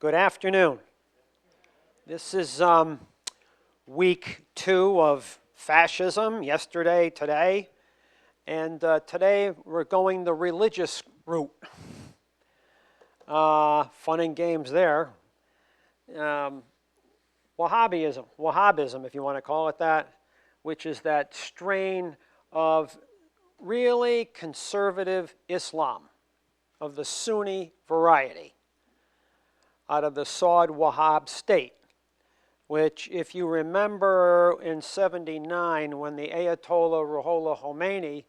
Good afternoon. This is week 2 of fascism, yesterday, today, and today we're going the religious route. Fun and games there. Wahhabism, if you want to call it that, which is that strain of really conservative Islam, of the Sunni variety, out of the Saud-Wahhab state, which, if you remember in '79, when the Ayatollah Ruhollah Khomeini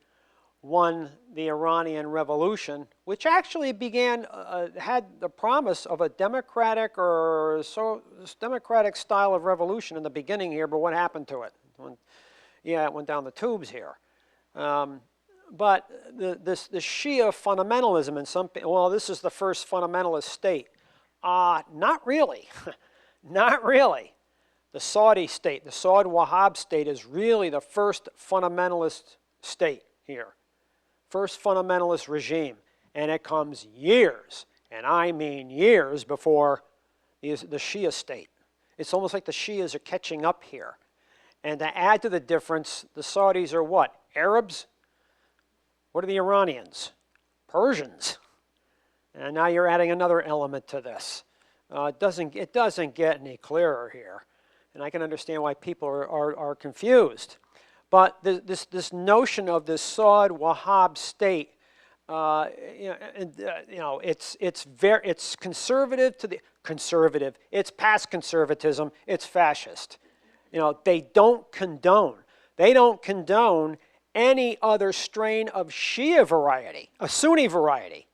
won the Iranian Revolution, which actually had the promise of a democratic democratic style of revolution in the beginning here, but what happened to it? It went down the tubes here. But the Shia fundamentalism in some people, well, this is the first fundamentalist state. Not really. Not really. The Saudi state, the Saud-Wahhab state, is really the first fundamentalist state here. First fundamentalist regime. And it comes years, and I mean years, before the Shia state. It's almost like the Shias are catching up here. And to add to the difference, the Saudis are what? Arabs? What are the Iranians? Persians. And now you're adding another element to this. It doesn't get any clearer here. And I can understand why people are confused. But this notion of this Saud-Wahhab state, it's conservative to the conservative. It's past conservatism. It's fascist. They don't condone. They don't condone any other strain of Shia variety, a Sunni variety.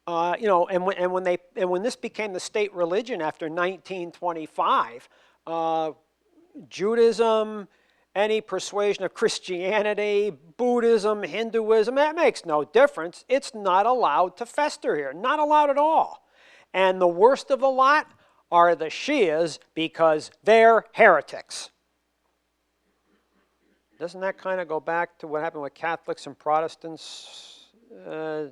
And when this became the state religion after 1925, Judaism, any persuasion of Christianity, Buddhism, Hinduism, that makes no difference. It's not allowed to fester here, not allowed at all. And the worst of the lot are the Shias, because they're heretics. Doesn't that kind of go back to what happened with Catholics and Protestants a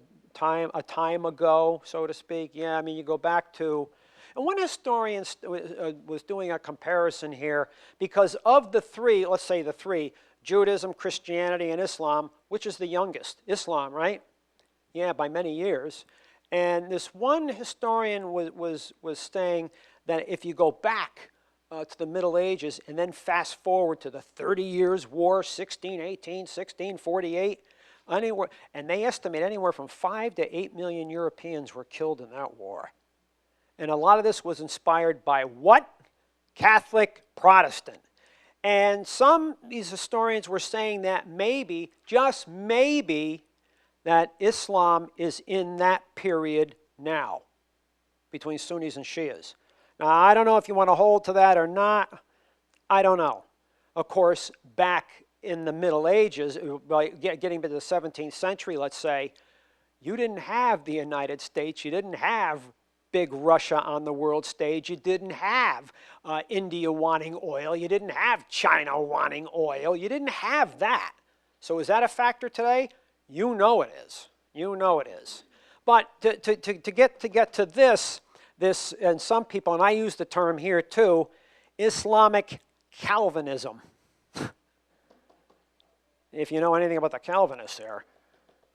time ago, so to speak? Yeah, I mean, you go back to, and one historian was doing a comparison here, because of the three, let's say the three, Judaism, Christianity, and Islam, which is the youngest? Islam, right? Yeah, by many years. And this one historian was saying that if you go back to the Middle Ages and then fast forward to the 30 Years' War, 1618, 1648, anywhere, and they estimate anywhere from 5 to 8 million Europeans were killed in that war. And a lot of this was inspired by what? Catholic, Protestant. And these historians were saying that maybe, just maybe, that Islam is in that period now, between Sunnis and Shias. Now, I don't know if you want to hold to that or not. I don't know. Of course, back in the Middle Ages, getting to the 17th century, let's say, you didn't have the United States. You didn't have big Russia on the world stage. You didn't have India wanting oil. You didn't have China wanting oil. You didn't have that. So is that a factor today? You know it is. You know it is. But to get to this, and some people, and I use the term here too, Islamic Calvinism. If you know anything about the Calvinists there.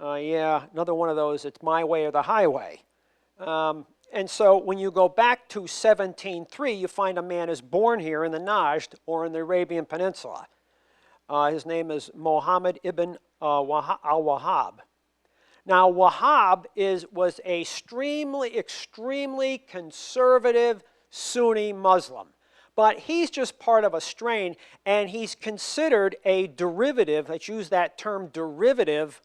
Yeah, another one of those, it's my way or the highway. And so when you go back to 1703, you find a man is born here in the Najd, or in the Arabian Peninsula. His name is Muhammad ibn al-Wahhab. Now, Wahhab was a extremely conservative Sunni Muslim. But he's just part of a strain, and he's considered a derivative, let's use that term, derivative,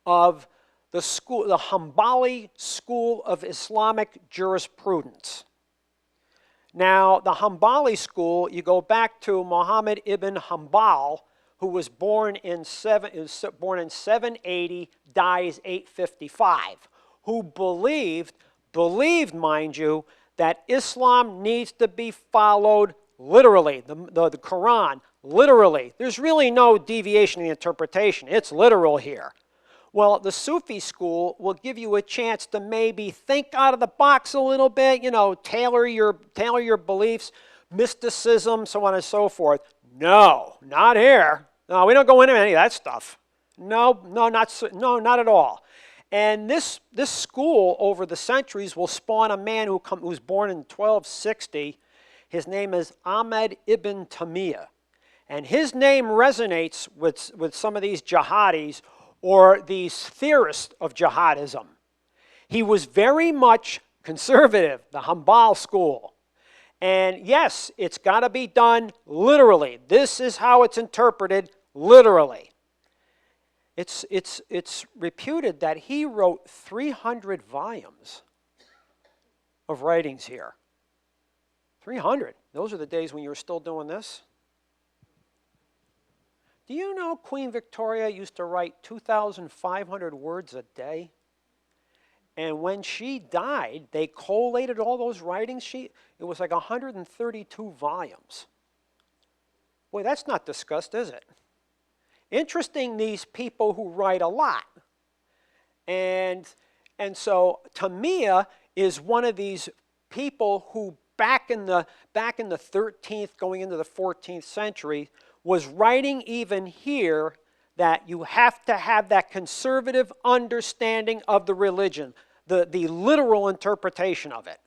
of the Hanbali school of Islamic jurisprudence. Now, the Hanbali school, you go back to Muhammad ibn Hanbal, who was born in 780, dies 855, who believed, mind you, that Islam needs to be followed literally, the Quran, literally. There's really no deviation in the interpretation. It's literal here. Well, the Sufi school will give you a chance to maybe think out of the box a little bit, you know, tailor your beliefs, mysticism, so on and so forth. No, not here. No, we don't go into any of that stuff. No, not at all. And this school over the centuries will spawn a man who's born in 1260. His name is Muhammad ibn Taymiyyah. And his name resonates with some of these jihadis or these theorists of jihadism. He was very much conservative, the Hanbal school. And yes, it's got to be done literally. This is how it's interpreted literally. It's reputed that he wrote 300 volumes of writings here. 300. Those are the days when you were still doing this. Do you know Queen Victoria used to write 2,500 words a day? And when she died, they collated all those writings. It was like 132 volumes. Boy, that's not discussed, is it? Interesting, these people who write a lot. And so Taymiyyah is one of these people who back in the 13th, going into the 14th century, was writing even here that you have to have that conservative understanding of the religion, the literal interpretation of it.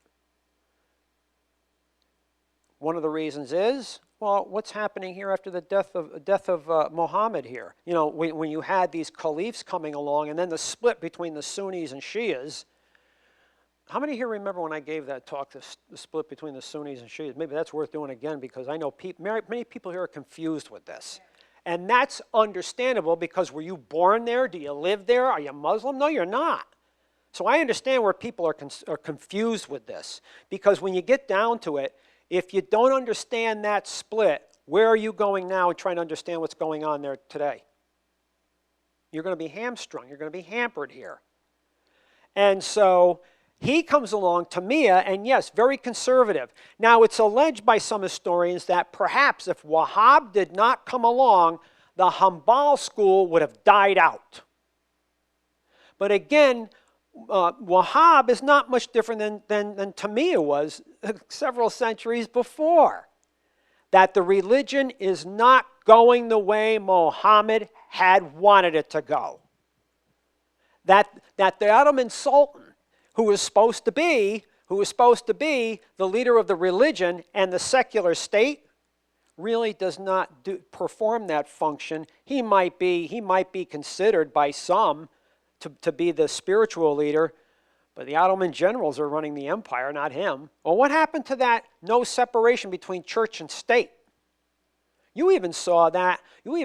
One of the reasons is, well, what's happening here after the death of Muhammad here? You know, when you had these caliphs coming along and then the split between the Sunnis and Shias. How many here remember when I gave that talk, the split between the Sunnis and Shias? Maybe that's worth doing again because I know many people here are confused with this. And that's understandable because were you born there? Do you live there? Are you Muslim? No, you're not. So I understand where people are confused with this because when you get down to it, if you don't understand that split, where are you going now and trying to understand what's going on there today? You're going to be hamstrung. You're going to be hampered here. And so he comes along, Taymiyyah, and yes, very conservative. Now, it's alleged by some historians that perhaps if Wahhab did not come along, the Hanbal school would have died out. But again, Wahhab is not much different than Taymiyyah was several centuries before. That the religion is not going the way Muhammad had wanted it to go. That the Ottoman Sultan, who was supposed to be the leader of the religion and the secular state, really does not perform that function. He might be considered by some to be the spiritual leader, but the Ottoman generals are running the empire, not him. Well, what happened to that no separation between church and state? You even saw that with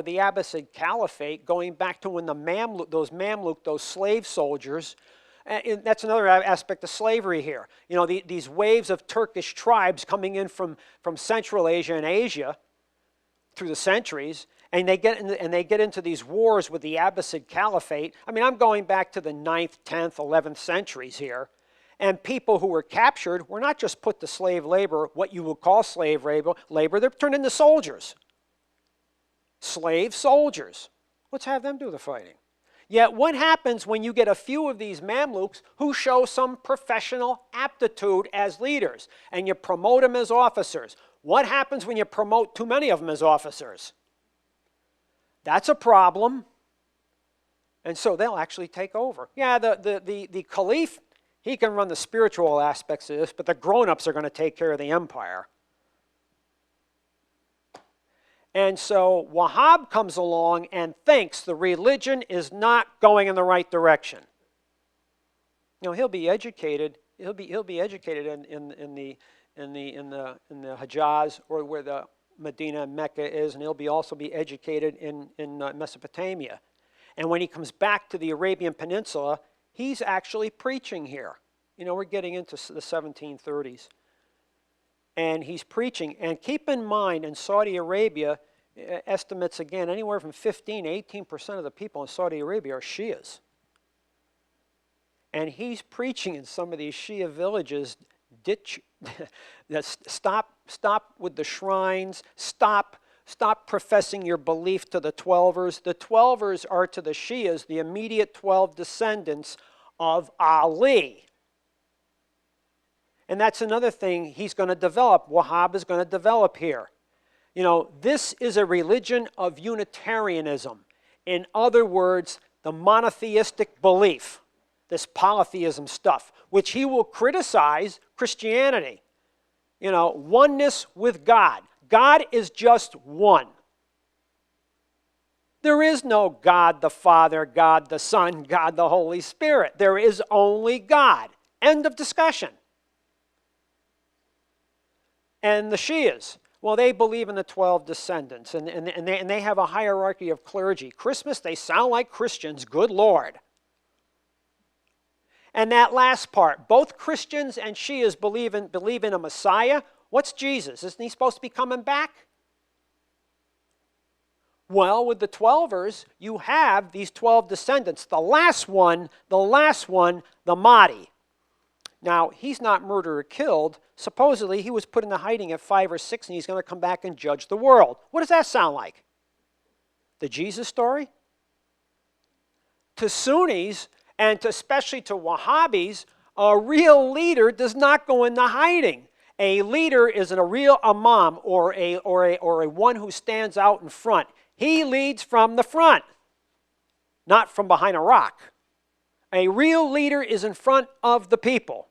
the Abbasid Caliphate, going back to when those slave soldiers. And that's another aspect of slavery here. You know, these waves of Turkish tribes coming in from Central Asia and Asia through the centuries, and they get into these wars with the Abbasid Caliphate. I mean, I'm going back to the 9th, 10th, 11th centuries here. And people who were captured were not just put to slave labor, what you would call slave labor, they're turned into soldiers. Slave soldiers. Let's have them do the fighting. Yet what happens when you get a few of these Mamluks who show some professional aptitude as leaders and you promote them as officers? What happens when you promote too many of them as officers? That's a problem. And so they'll actually take over. Yeah, the caliph, he can run the spiritual aspects of this, but the grown-ups are going to take care of the empire. And so Wahhab comes along and thinks the religion is not going in the right direction. You know, he'll be educated. He'll be educated in the Hijaz, or where the Medina and Mecca is, and he'll also be educated in Mesopotamia. And when he comes back to the Arabian Peninsula, he's actually preaching here. You know, we're getting into the 1730s. And he's preaching. And keep in mind, in Saudi Arabia, estimates again, anywhere from 15 to 18% of the people in Saudi Arabia are Shias. And he's preaching in some of these Shia villages, stop with the shrines, stop Stop professing your belief to the Twelvers. The Twelvers are to the Shias the immediate 12 descendants of Ali. And that's another thing he's going to develop, Wahhab is going to develop here. You know, this is a religion of Unitarianism. In other words, the monotheistic belief, this polytheism stuff, which he will criticize Christianity. You know, oneness with God. God is just one. There is no God the Father, God the Son, God the Holy Spirit. There is only God. End of discussion. And the Shias, well, they believe in the 12 descendants, and they have a hierarchy of clergy. Christmas, they sound like Christians, good Lord. And that last part, both Christians and Shias believe in a Messiah. What's Jesus? Isn't he supposed to be coming back? Well, with the Twelvers, you have these 12 descendants. The last one, the Mahdi. Now, he's not murdered or killed. Supposedly, he was put into hiding at 5 or 6, and he's going to come back and judge the world. What does that sound like? The Jesus story? To Sunnis, and especially to Wahhabis, a real leader does not go into hiding. A leader is a real imam or a one who stands out in front. He leads from the front, not from behind a rock. A real leader is in front of the people.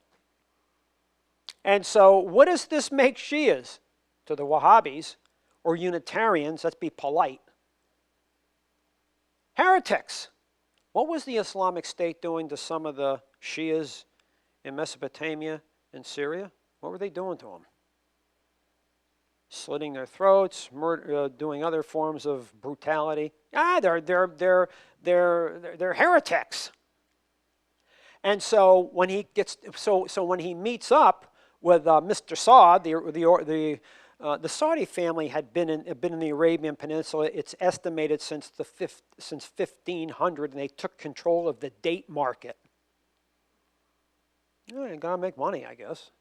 And so what does this make Shias to the Wahhabis or Unitarians? Let's be polite. Heretics. What was the Islamic State doing to some of the Shias in Mesopotamia and Syria? What were they doing to them? Slitting their throats, doing other forms of brutality. They're heretics. And so when he gets, when he meets up with Mr. Saud, the Saudi family had been in the Arabian Peninsula. It's estimated since 1500, and they took control of the date market. You gotta make money, I guess.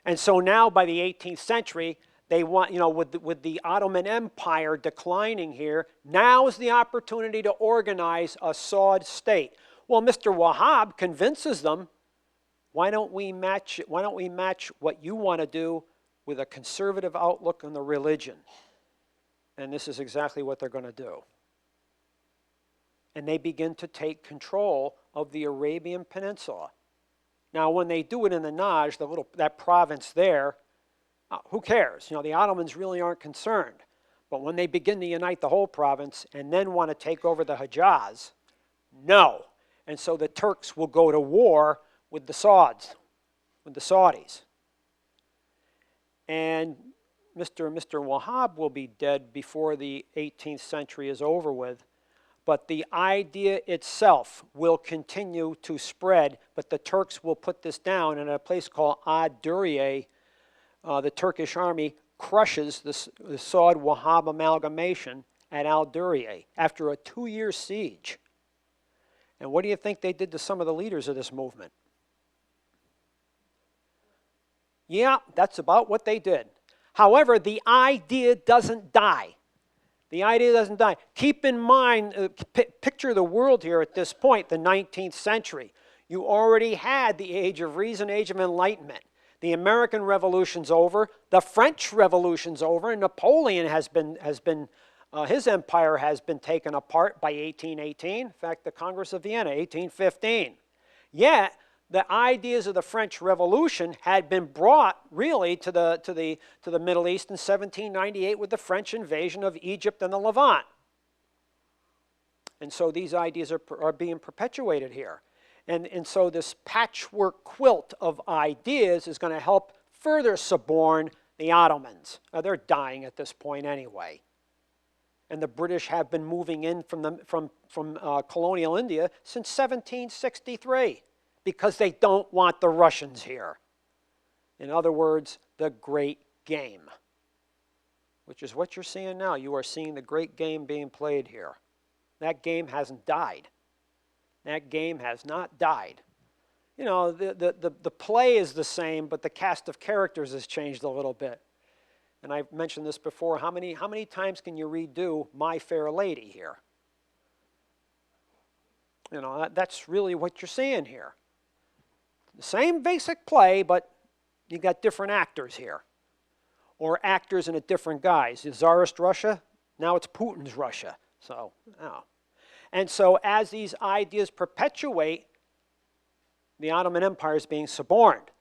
And so now, by the 18th century, they want, with the Ottoman Empire declining here, now is the opportunity to organize a Saud state. Well, Mr. Wahhab convinces them, why don't we match what you want to do with a conservative outlook on the religion? And this is exactly what they're going to do. And they begin to take control of the Arabian Peninsula. Now, when they do it in the Najd, that province there, who cares? The Ottomans really aren't concerned. But when they begin to unite the whole province and then want to take over the Hejaz, no. And so the Turks will go to war with the Sauds, with the Saudis. And Mr. Wahhab will be dead before the 18th century is over with. But the idea itself will continue to spread, but the Turks will put this down, and at a place called Darien, the Turkish army crushes the Saud-Wahhab amalgamation at al-Darien after a 2-year siege. And what do you think they did to some of the leaders of this movement? Yeah, that's about what they did. However, the idea doesn't die. The idea doesn't die. Keep in mind, picture the world here at this point, the 19th century. You already had the Age of Reason, Age of Enlightenment. The American Revolution's over. The French Revolution's over. And Napoleon his empire has been taken apart by 1818. In fact, the Congress of Vienna, 1815. Yet, the ideas of the French Revolution had been brought really to the Middle East in 1798 with the French invasion of Egypt and the Levant. And so these ideas are being perpetuated here. And so this patchwork quilt of ideas is going to help further suborn the Ottomans. They're dying at this point anyway. And the British have been moving in from colonial India since 1763. Because they don't want the Russians here. In other words, the great game, which is what you're seeing now. You are seeing the great game being played here. That game hasn't died. That game has not died. The play is the same, but the cast of characters has changed a little bit. And I've mentioned this before, how many times can you redo My Fair Lady here? You know, that's really what you're seeing here. The same basic play, but you got different actors here. Or actors in a different guise. The Tsarist Russia, now it's Putin's Russia. So, oh. And so as these ideas perpetuate, the Ottoman Empire is being suborned.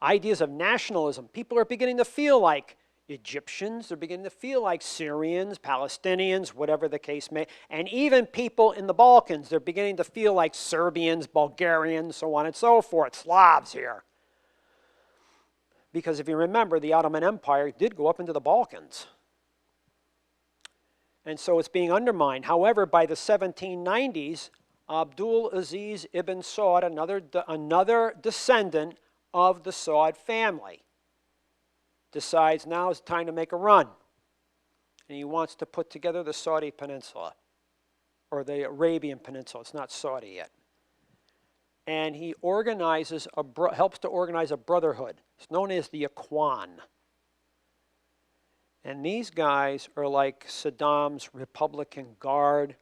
Ideas of nationalism. People are beginning to feel like Egyptians, they're beginning to feel like Syrians, Palestinians, whatever the case may, and even people in the Balkans, they're beginning to feel like Serbians, Bulgarians, so on and so forth, Slavs here. Because if you remember, the Ottoman Empire did go up into the Balkans. And so it's being undermined. However, by the 1790s, Abdul Aziz ibn Saud, another descendant of the Saud family, decides now is time to make a run. And he wants to put together the Saudi Peninsula, or the Arabian Peninsula. It's not Saudi yet. And he organizes helps to organize a brotherhood. It's known as the Ikhwan. And these guys are like Saddam's Republican Guard.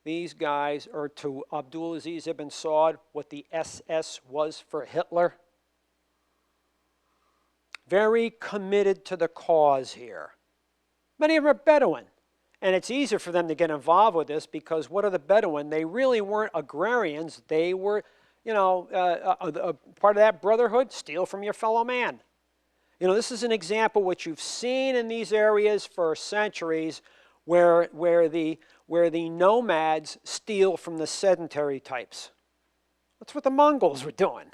These guys are to Abdulaziz ibn Saud what the SS was for Hitler. Very committed to the cause here. Many of them are Bedouin. And it's easier for them to get involved with this because what are the Bedouin? They really weren't agrarians. They were, you know, a part of that brotherhood, steal from your fellow man. You know, this is an example which you've seen in these areas for centuries where the nomads steal from the sedentary types. That's what the Mongols were doing.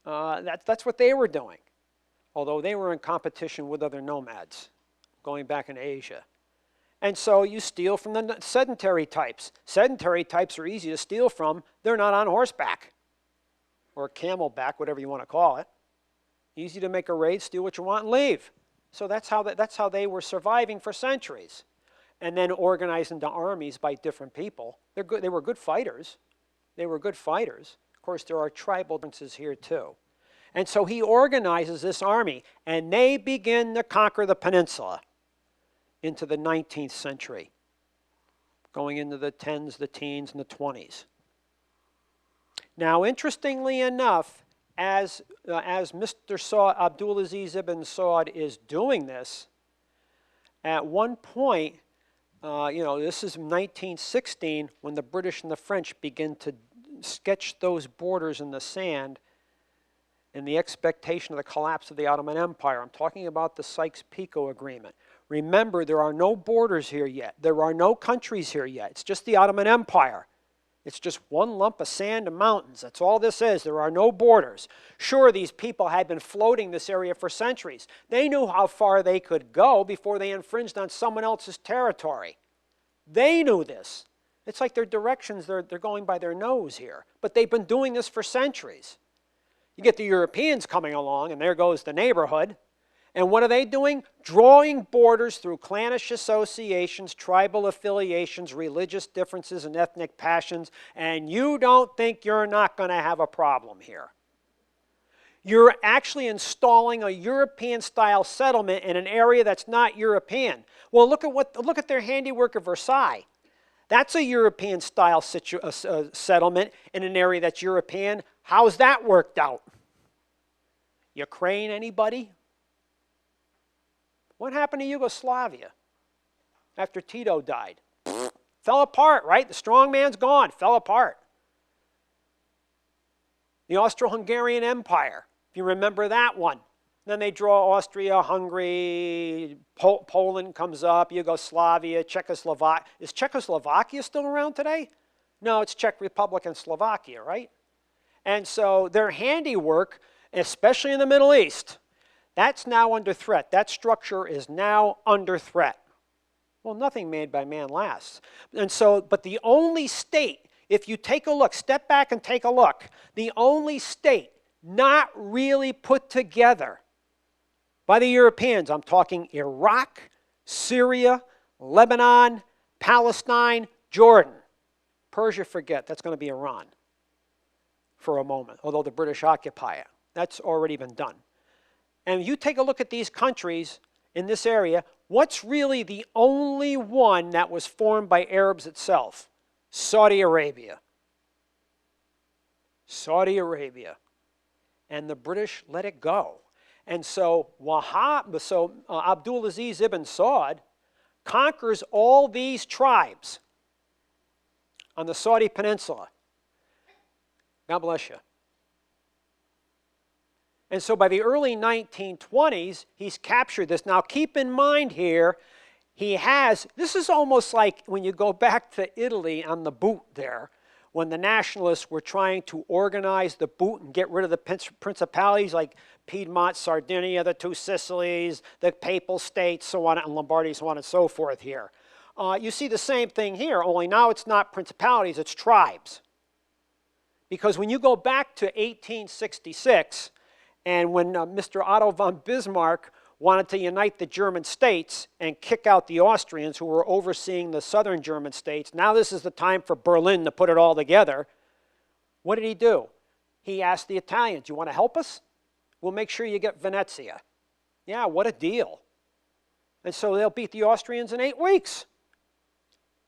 That's what they were doing. Although they were in competition with other nomads going back in Asia. And so you steal from the sedentary types. Sedentary types are easy to steal from. They're not on horseback or camelback, whatever you want to call it. Easy to make a raid, steal what you want, and leave. So that's how they were surviving for centuries. And then organized into armies by different people. They were good fighters. They were good fighters. Of course, there are tribal differences here too. And so he organizes this army, and they begin to conquer the peninsula into the 19th century, going into the 10s, the teens, and the 20s. Now, interestingly enough, as Mr. Saud, Abdulaziz ibn Saud is doing this, at one point, you know, this is 1916 when the British and the French begin to sketch those borders in the sand in the expectation of the collapse of the Ottoman Empire. I'm talking about the Sykes-Picot Agreement. Remember, there are no borders here yet. There are no countries here yet. It's just the Ottoman Empire. It's just one lump of sand and mountains. That's all this is. There are no borders. Sure, these people had been floating this area for centuries. They knew how far they could go before they infringed on someone else's territory. They knew this. It's like their directions, they're going by their nose here. But they've been doing this for centuries. You get the Europeans coming along, and there goes the neighborhood. And what are they doing? Drawing borders through clannish associations, tribal affiliations, religious differences, and ethnic passions. And you don't think you're not going to have a problem here. You're actually installing a European-style settlement in an area that's not European. Well, look at their handiwork of Versailles. That's a European-style settlement in an area that's European. How's that worked out? Ukraine, anybody? What happened to Yugoslavia after Tito died? Fell apart, right? The strong man's gone, fell apart. The Austro-Hungarian Empire, if you remember that one. Then they draw Austria, Hungary, Poland comes up, Yugoslavia, Czechoslovakia. Is Czechoslovakia still around today? No, it's Czech Republic and Slovakia, right? And so their handiwork, especially in the Middle East, that's now under threat. That structure is now under threat. Well, nothing made by man lasts. And so, but the only state, if you take a look, step back and take a look, the only state not really put together by the Europeans, I'm talking Iraq, Syria, Lebanon, Palestine, Jordan. Persia, forget, that's going to be Iran for a moment, although the British occupy it. That's already been done. And you take a look at these countries in this area, what's really the only one that was formed by Arabs itself? Saudi Arabia. Saudi Arabia. And the British let it go. And so Abdulaziz ibn Saud conquers all these tribes on the Saudi peninsula. God bless you. And so by the early 1920s, he's captured this. Now keep in mind here, this is almost like when you go back to Italy on the boot there, when the nationalists were trying to organize the boot and get rid of the principalities like Piedmont, Sardinia, the two Sicilies, the Papal States, so on, and Lombardy, so on and so forth here. You see the same thing here, only now it's not principalities, it's tribes. Because when you go back to 1866, and when Mr. Otto von Bismarck wanted to unite the German states and kick out the Austrians who were overseeing the southern German states, now this is the time for Berlin to put it all together. What did he do? He asked the Italians, you want to help us? We'll make sure you get Venezia. Yeah, what a deal. And so they'll beat the Austrians in 8 weeks.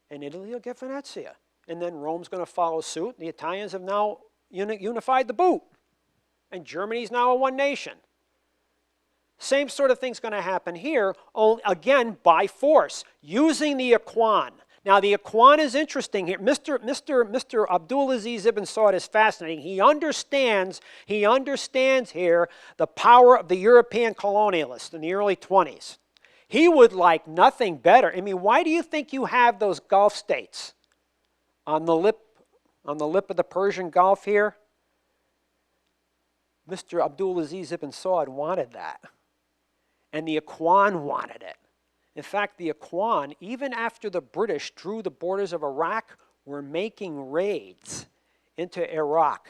And Italy will get Venezia. And then Rome's going to follow suit. The Italians have now unified the boot. And Germany's now a one nation. Same sort of thing's going to happen here, again, by force, using the Ikhwan. Now, the Ikhwan is interesting here. Mr. Abdulaziz ibn Saud is fascinating. He understands here the power of the European colonialists in the early 20s. He would like nothing better. I mean, why do you think you have those Gulf states on the lip of the Persian Gulf here? Mr. Abdulaziz ibn Saud wanted that. And the Ikhwan wanted it. In fact, the Ikhwan, even after the British drew the borders of Iraq, were making raids into Iraq.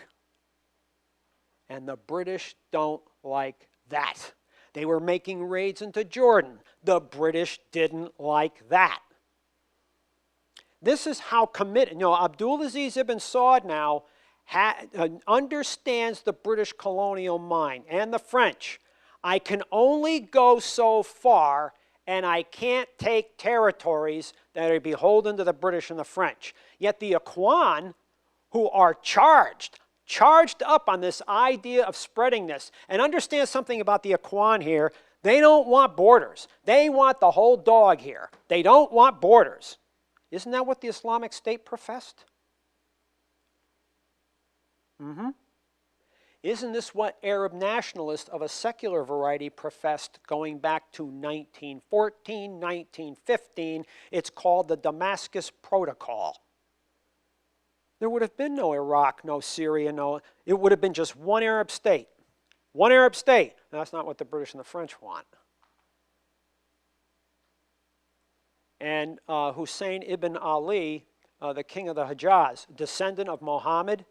And the British don't like that. They were making raids into Jordan. The British didn't like that. This is how committed, Abdulaziz ibn Saud now understands the British colonial mind and the French. I can only go so far, and I can't take territories that are beholden to the British and the French. Yet the Ikhwan, who are charged up on this idea of spreading this, and understand something about the Ikhwan here, they don't want borders. They want the whole dog here. They don't want borders. Isn't that what the Islamic State professed? Isn't this what Arab nationalists of a secular variety professed going back to 1914, 1915? It's called the Damascus Protocol. There would have been no Iraq, no Syria, it would have been just one Arab state. One Arab state. That's not what the British and the French want. And Hussein ibn Ali, the king of the Hejaz, descendant of Muhammad,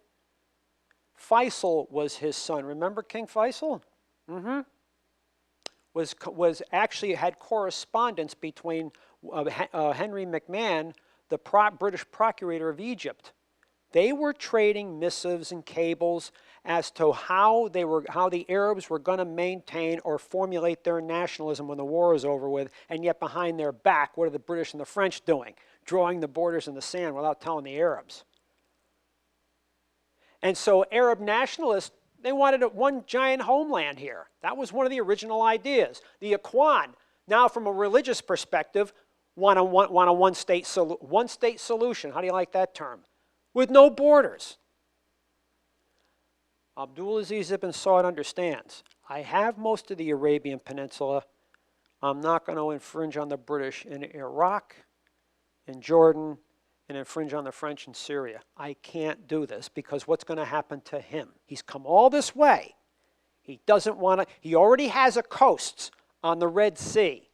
Faisal was his son. Remember King Faisal? Was actually had correspondence between Henry McMahon, the British procurator of Egypt. They were trading missives and cables as to how the Arabs were going to maintain or formulate their nationalism when the war is over with, and yet behind their back, what are the British and the French doing? Drawing the borders in the sand without telling the Arabs. And so Arab nationalists, they wanted one giant homeland here. That was one of the original ideas. The Ikhwan, now from a religious perspective, want a one-state solution. How do you like that term? With no borders. Abdulaziz ibn Saud understands, I have most of the Arabian Peninsula. I'm not going to infringe on the British in Iraq, in Jordan, and infringe on the French in Syria. I can't do this because what's going to happen to him? He's come all this way. He doesn't want to, he already has a coast on the Red Sea.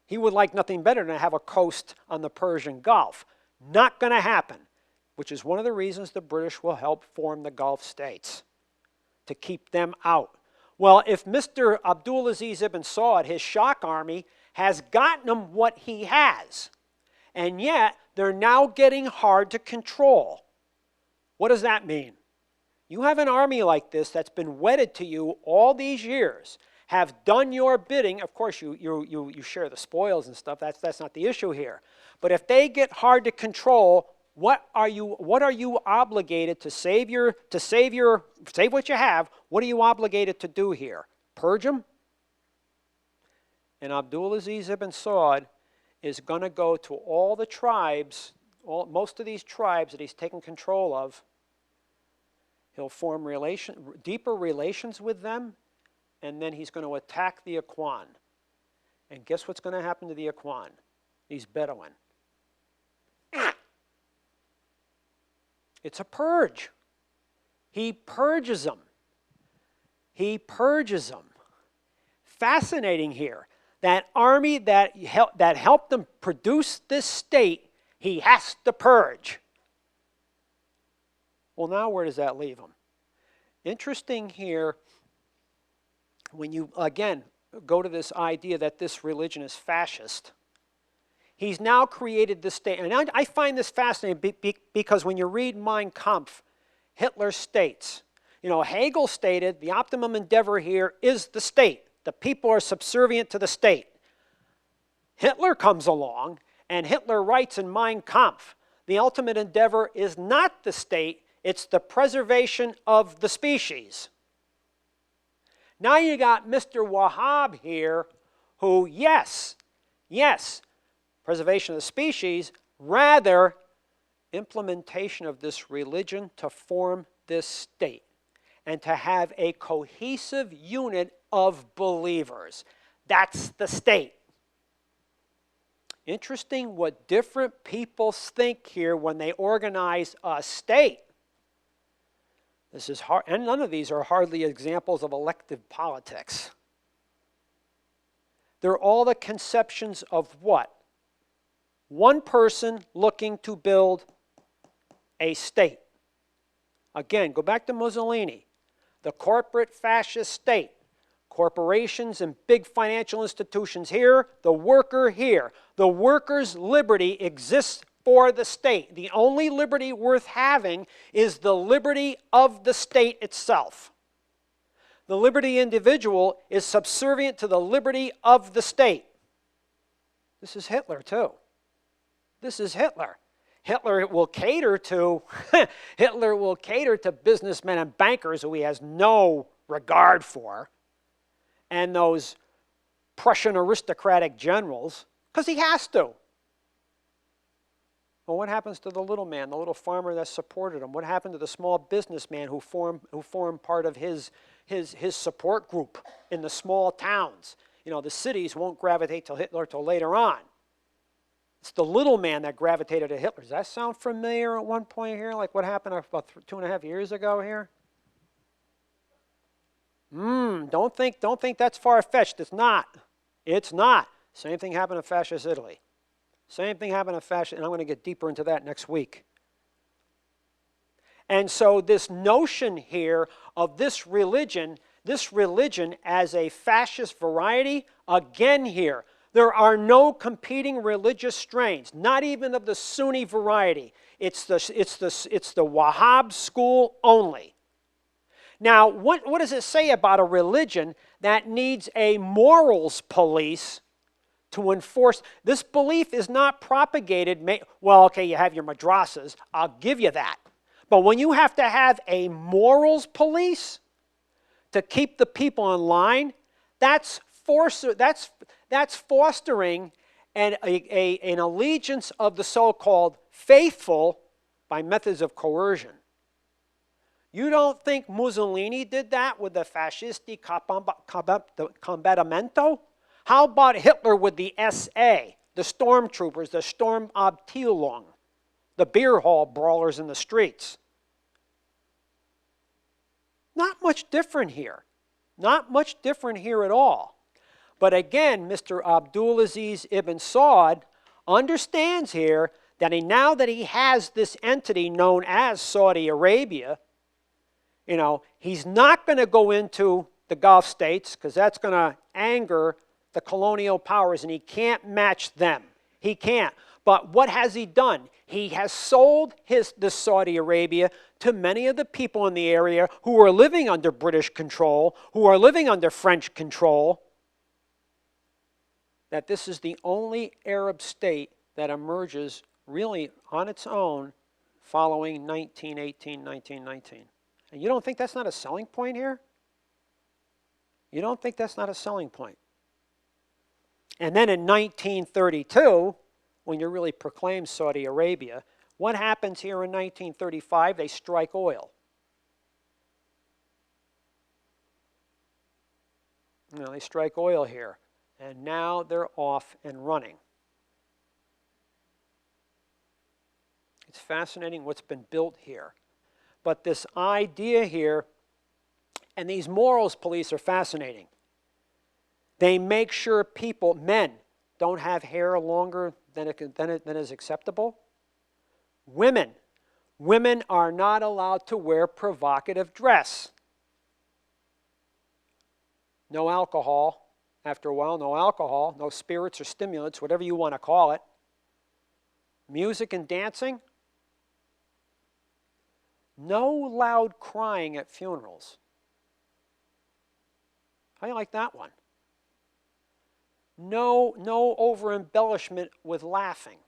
He would like nothing better than to have a coast on the Persian Gulf. Not going to happen, which is one of the reasons the British will help form the Gulf states, to keep them out. Well, if Mr. Abdulaziz ibn Saud, his shock army, has gotten him what he has, and yet they're now getting hard to control. What does that mean? You have an army like this that's been wedded to you all these years, have done your bidding, of course you share the spoils and stuff, that's not the issue here. But if they get hard to control, what are you obligated to save what you have, what are you obligated to do here? Purge them? And Abdulaziz ibn Saud is going to go to all the tribes, most of these tribes that he's taken control of. He'll form deeper relations with them, and then he's going to attack the Ikhwan. And guess what's going to happen to the Ikhwan? These Bedouin. It's a purge. He purges them. He purges them. Fascinating here. That army that helped them produce this state, he has to purge. Well, now where does that leave him? Interesting here, when you, again, go to this idea that this religion is fascist, he's now created this state. And I find this fascinating because when you read Mein Kampf, Hitler states, you know, Hegel stated the optimum endeavor here is the state. The people are subservient to the state. Hitler comes along, and Hitler writes in Mein Kampf, the ultimate endeavor is not the state, it's the preservation of the species. Now you got Mr. Wahhab here, who, yes, preservation of the species, rather implementation of this religion to form this state and to have a cohesive unit of believers. That's the state. Interesting what different people think here when they organize a state. This is hard, and none of these are hardly examples of elective politics. They're all the conceptions of what? One person looking to build a state. Again, go back to Mussolini. The corporate fascist state. Corporations and big financial institutions here, the worker here. The worker's liberty exists for the state. The only liberty worth having is the liberty of the state itself. The liberty individual is subservient to the liberty of the state. This is Hitler too. This is Hitler. Hitler will cater to Hitler will cater to businessmen and bankers who he has no regard for, and those Prussian aristocratic generals, because he has to. Well, what happens to the little man, the little farmer that supported him? What happened to the small businessman who formed part of his support group in the small towns? You know, the cities won't gravitate to Hitler till later on. It's the little man that gravitated to Hitler. Does that sound familiar at one point here? Like what happened about 2.5 years ago here? Don't think that's far-fetched. It's not. It's not. Same thing happened to Fascist Italy. Same thing happened to fascist, and I'm going to get deeper into that next week. And so this notion here of this religion as a fascist variety, again here, there are no competing religious strains, not even of the Sunni variety. It's the Wahhab school only. Now, what does it say about a religion that needs a morals police to enforce? This belief is not propagated. Well, okay, you have your madrasas. I'll give you that. But when you have to have a morals police to keep the people in line, that's fostering an allegiance of the so-called faithful by methods of coercion. You don't think Mussolini did that with the Fascisti Combattimento? How about Hitler with the SA, the stormtroopers, the Sturmabteilung, the beer hall brawlers in the streets? Not much different here. Not much different here at all. But again, Mr. Abdulaziz ibn Saud understands here that now that he has this entity known as Saudi Arabia, you know, he's not going to go into the Gulf states because that's going to anger the colonial powers, and he can't match them. He can't. But what has he done? He has sold the Saudi Arabia to many of the people in the area who are living under British control, who are living under French control, that this is the only Arab state that emerges really on its own following 1918, 1919. And you don't think that's not a selling point here? You don't think that's not a selling point? And then in 1932, when you really proclaim Saudi Arabia, what happens here in 1935? They strike oil. You know, they strike oil here. And now they're off and running. It's fascinating what's been built here. But this idea here, and these morals police are fascinating. They make sure people, men, don't have hair longer than is acceptable. Women are not allowed to wear provocative dress. No alcohol. After a while, no alcohol, no spirits or stimulants, whatever you want to call it. Music and dancing. No loud crying at funerals. How do you like that one? No over-embellishment with laughing.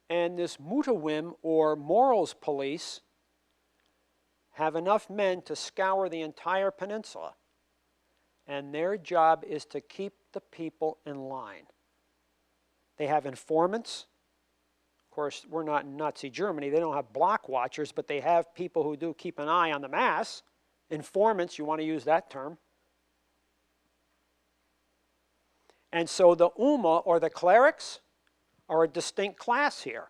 And this mutawim, or morals police, have enough men to scour the entire peninsula. And their job is to keep the people in line. They have informants. Of course, we're not in Nazi Germany. They don't have block watchers, but they have people who do keep an eye on the mass. Informants, you want to use that term. And so the Ummah, or the clerics, are a distinct class here.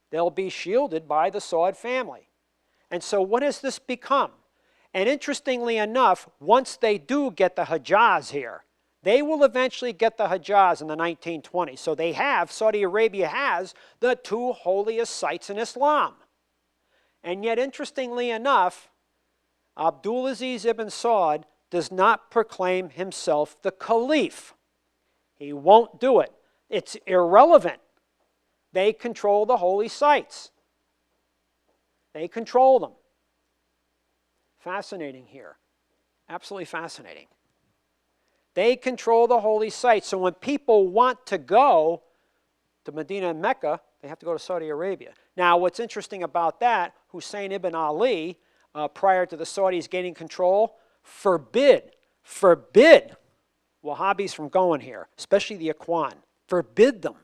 They'll be shielded by the Saud family. And so what has this become? And interestingly enough, once they do get the Hijaz here, they will eventually get the Hijaz in the 1920s. So they have, Saudi Arabia has, the two holiest sites in Islam. And yet, interestingly enough, Abdulaziz ibn Saud does not proclaim himself the caliph. He won't do it. It's irrelevant. They control the holy sites. They control them. Fascinating here. Absolutely fascinating. They control the holy sites. So when people want to go to Medina and Mecca, they have to go to Saudi Arabia. Now, what's interesting about that, Hussein ibn Ali, prior to the Saudis gaining control, forbid Wahhabis from going here, especially the Ikhwan. Forbid them.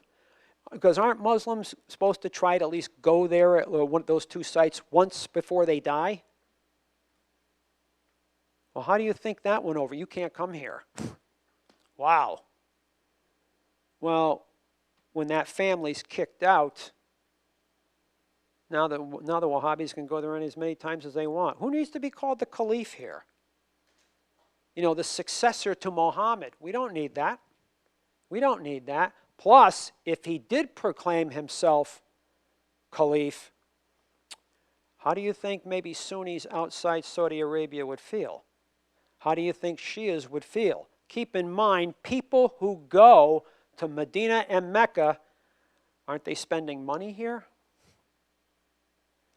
Because aren't Muslims supposed to try to at least go there at one of those two sites once before they die? Well, how do you think that went over? You can't come here. Wow. Well, when that family's kicked out, now the Wahhabis can go there as many times as they want. Who needs to be called the caliph here? You know, the successor to Muhammad. We don't need that. We don't need that. Plus, if he did proclaim himself caliph, how do you think maybe Sunnis outside Saudi Arabia would feel? How do you think Shias would feel? Keep in mind, people who go to Medina and Mecca, aren't they spending money here?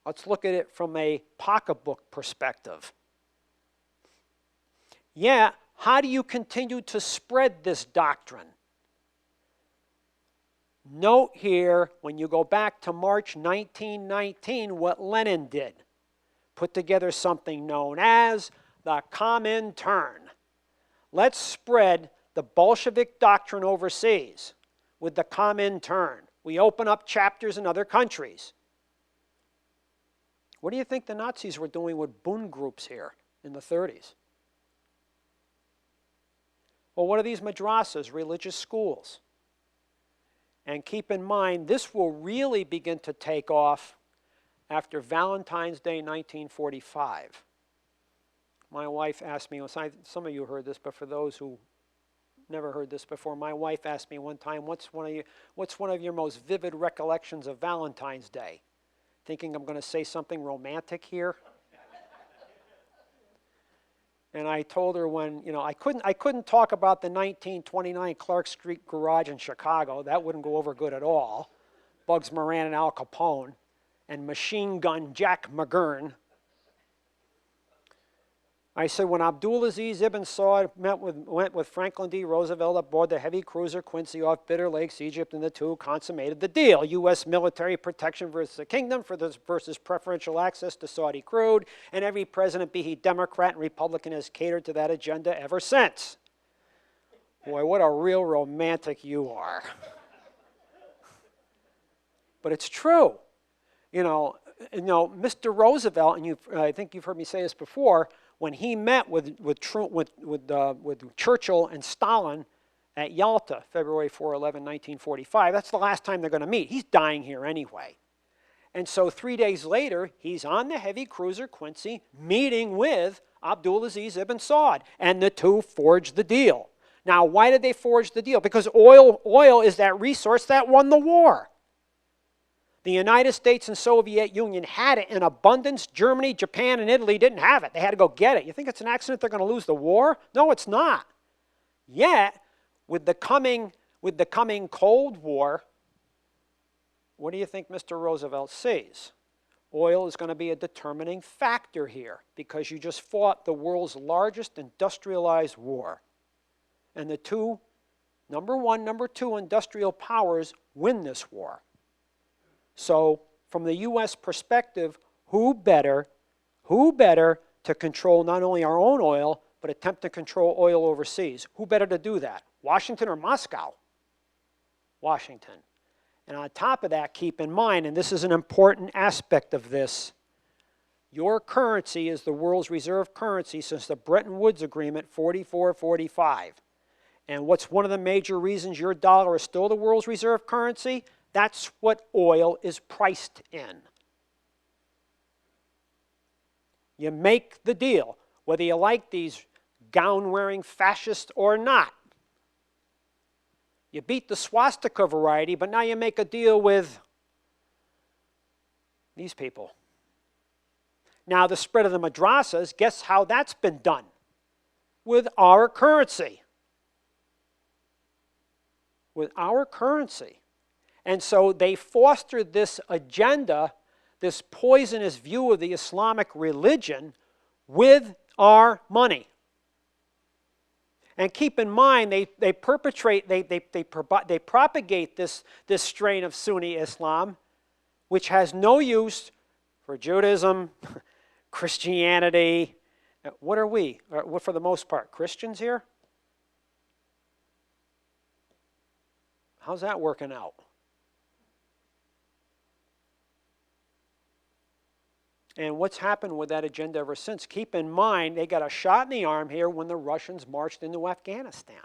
Let's look at it from a pocketbook perspective. Yeah, how do you continue to spread this doctrine? Note here, when you go back to March 1919, what Lenin did. Put together something known as the Comintern. Let's spread the Bolshevik doctrine overseas with the Comintern. We open up chapters in other countries. What do you think the Nazis were doing with Bund groups here in the 30s? Well, what are these madrasas, religious schools? And keep in mind, this will really begin to take off after Valentine's Day 1945. My wife asked me, some of you heard this, but for those who never heard this before, my wife asked me one time, what's one of your most vivid recollections of Valentine's Day? Thinking I'm going to say something romantic here. And I told her when, I couldn't talk about the 1929 Clark Street garage in Chicago. That wouldn't go over good at all. Bugs Moran and Al Capone and Machine Gun Jack McGurn. I said when Abdulaziz ibn Saud went with Franklin D. Roosevelt aboard the heavy cruiser Quincy off Bitter Lakes, Egypt, and the two consummated the deal. U.S. military protection versus the kingdom versus preferential access to Saudi crude, and every president, be he Democrat and Republican, has catered to that agenda ever since. Boy, what a real romantic you are. But it's true. Mr. Roosevelt, and I think you've heard me say this before, when he met with Churchill and Stalin at Yalta, February 4/11, 1945, that's the last time they're going to meet. He's dying here anyway. And so 3 days later, he's on the heavy cruiser Quincy meeting with Abdulaziz ibn Saud, and the two forged the deal. Now, why did they forge the deal? Because oil is that resource that won the war. The United States and Soviet Union had it in abundance. Germany, Japan, and Italy didn't have it. They had to go get it. You think it's an accident they're going to lose the war? No, it's not. Yet, with the coming Cold War, what do you think Mr. Roosevelt sees? Oil is going to be a determining factor here because you just fought the world's largest industrialized war. And the two, number one, number two industrial powers win this war. So, from the U.S. perspective, who better to control not only our own oil, but attempt to control oil overseas? Who better to do that? Washington or Moscow? Washington. And on top of that, keep in mind, and this is an important aspect of this, your currency is the world's reserve currency since the Bretton Woods Agreement 44-45. And what's one of the major reasons your dollar is still the world's reserve currency? That's what oil is priced in. You make the deal, whether you like these gown-wearing fascists or not. You beat the swastika variety, but now you make a deal with these people. Now the spread of the madrasas, guess how that's been done? With our currency. With our currency. And so they fostered this agenda, this poisonous view of the Islamic religion with our money. And keep in mind, they propagate this strain of Sunni Islam, which has no use for Judaism, Christianity. What are we? What for the most part? Christians here? How's that working out? And what's happened with that agenda ever since? Keep in mind, they got a shot in the arm here when the Russians marched into Afghanistan.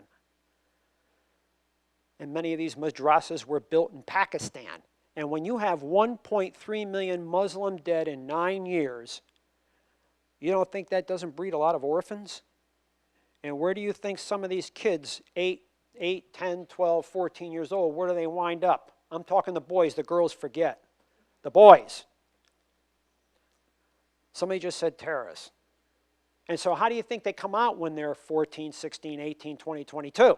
And many of these madrasas were built in Pakistan. And when you have 1.3 million Muslim dead in 9 years, you don't think that doesn't breed a lot of orphans? And where do you think some of these kids, 8, 10, 12, 14 years old, where do they wind up? I'm talking the boys, the girls forget. The boys. Somebody just said terrorists. And so how do you think they come out when they're 14, 16, 18, 20, 22?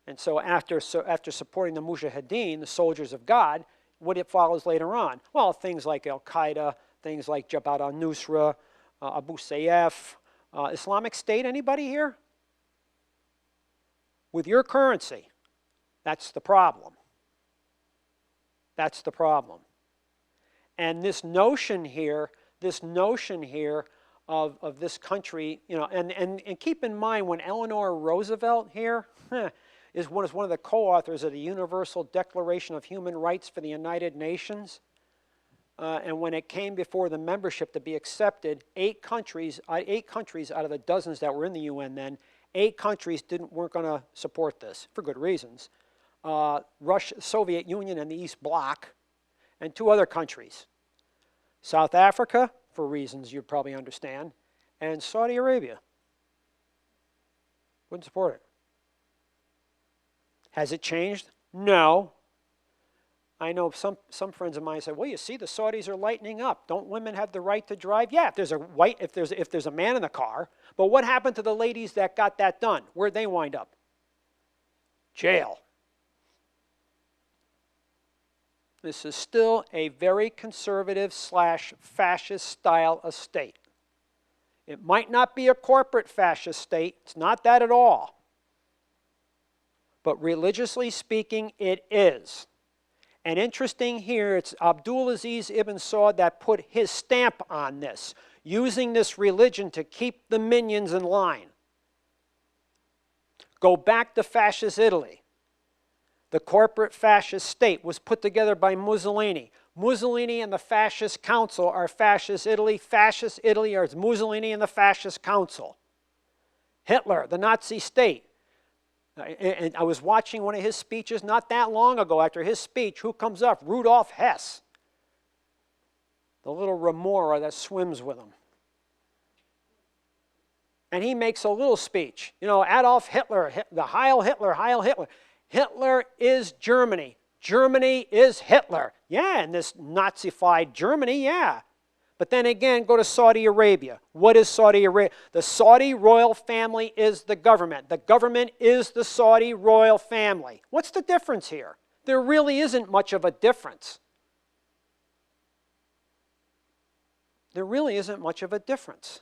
And so after supporting the Mujahideen, the soldiers of God, what it follows later on? Well, things like Al-Qaeda, things like Jabhat al-Nusra, Abu Sayyaf, Islamic State, anybody here? With your currency, that's the problem. That's the problem. And this notion here of this country, and keep in mind when Eleanor Roosevelt here was one of the co-authors of the Universal Declaration of Human Rights for the United Nations, and when it came before the membership to be accepted, 8 countries out of the dozens that were in the UN then, 8 countries weren't going to support this for good reasons. Russia, Soviet Union, and the East Bloc, and 2 other countries. South Africa, for reasons you'd probably understand, and Saudi Arabia. Wouldn't support it. Has it changed? No. I know some friends of mine say, well, you see, the Saudis are lightening up. Don't women have the right to drive? Yeah, if there's a man in the car. But what happened to the ladies that got that done? Where'd they wind up? Jail. This is still a very conservative / fascist style of state. It might not be a corporate fascist state. It's not that at all. But religiously speaking, it is. And interesting here, it's Abdulaziz ibn Saud that put his stamp on this, using this religion to keep the minions in line. Go back to Fascist Italy. The corporate fascist state was put together by Mussolini. Mussolini and the Fascist Council are Fascist Italy. Fascist Italy are Mussolini and the Fascist Council. Hitler, the Nazi state. And I was watching one of his speeches not that long ago. After his speech, who comes up? Rudolf Hess, the little remora that swims with him. And he makes a little speech. You know, Adolf Hitler, the Heil Hitler, Heil Hitler. Hitler is Germany. Germany is Hitler. Yeah, in this Nazified Germany, yeah. But then again, go to Saudi Arabia. What is Saudi Arabia? The Saudi royal family is the government. The government is the Saudi royal family. What's the difference here? There really isn't much of a difference. There really isn't much of a difference.